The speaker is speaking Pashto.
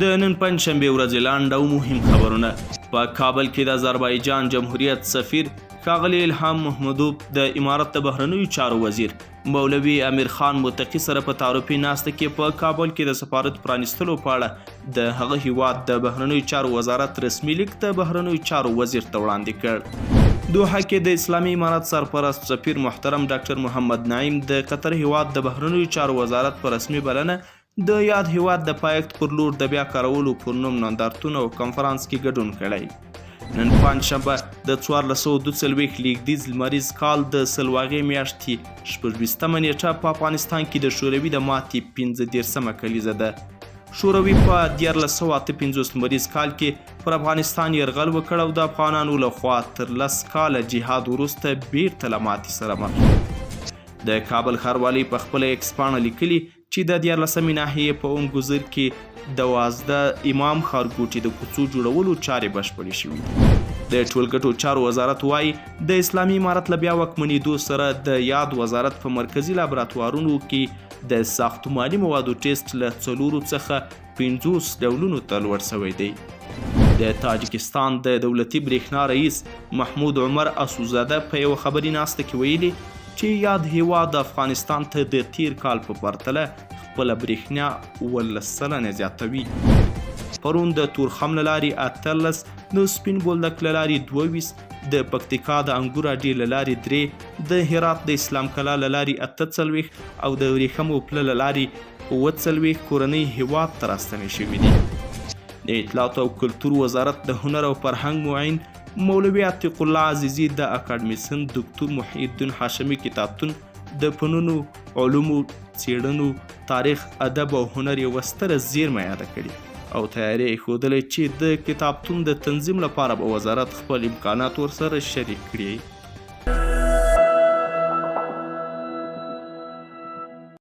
د نن پنجشنبې ورځې لنډ او مهم خبرونه. په کابل کې د آذربایجان جمهوریت سفیر ښاغلی الهام محمدوف د امارت د بهرنیو چارو وزیر مولوي امیر خان متقي سره په تعارفي ناسته کې په کابل کې د سفارت پرانیستلو په اړه د هغه هیواد د بهرنیو چارو وزارت رسمي لیک د بهرنیو چارو وزیر ته وړاندې کړ. دوحه کې د اسلامي امارت سرپرست سفیر محترم ډاکټر محمد نعیم د قطر هیواد د بهرنیو چارو وزارت په رسمي بلنه د یاد هیواد د پایښت پر لور د بیا کارولو پر نوم نندارتون او کنفرانس کې ګډون کړی. نن پنجشنبه د 1442 لږدیز لمریز کال د سلواغې میاشتې 26مه نیټه په افغانستان کې د شوروي د ماتې 15مه کلیزه ده. شوروي په 1458 لمریز کال کې پر افغانستان یرغل وکړ او د افغانانو لخوا تر 10 کاله جهاد وروسته بیرته له ماتې سره مخ. د کابل ښاروالۍ په خپله ایکس پاڼه لیکلي چې د 14مې ناحیې په اومګزر کې 12 امام ښارګوټي د کوڅو جوړولو چارې بشپړې شوي. د ټولګټو چارو وزارت وایي د اسلامي امارت له بیا واکمنېدو سره د یاد وزارت په مرکزي لابراتوارونو کې د ساختماني موادو ټیسټ له 4 څخه 50 ډولونو ته لوړ شوی دی. د تاجکستان د دولتي برېښنا رئیس محمود عمر اسوزاده په یوه خبري ناسته کې ویلي چې یاد هیواد افغانستان ته د تیر کال په پرتله خپله برېښنا 18 سلنه زیاتوي. پرون د تورخم له لارې 18، د سپین بولدک له لارې 22، د پکتیکا د انګور اډې له لارې 3، د هرات د اسلام کلا له لارې 48 او د ورېښمو پله له لارې 47 کورنۍ هیواد ته راستنې شوي دي. د اطلاعاتو او کلتور وزارت د هنر او فرهنګ معین مولوي عتیق الله عزیزي د اکاډمیسن دکتور محی الدین هاشمي کتابتون د فنونو، علومو، څیړنو، تاریخ، ادب او هنر یوه ستره زیرمه یاده کړې او تیاری یې ښودلی چې د کتابتون د تنظیم لپاره به وزارت خپل امکانات ورسره شریک کړي.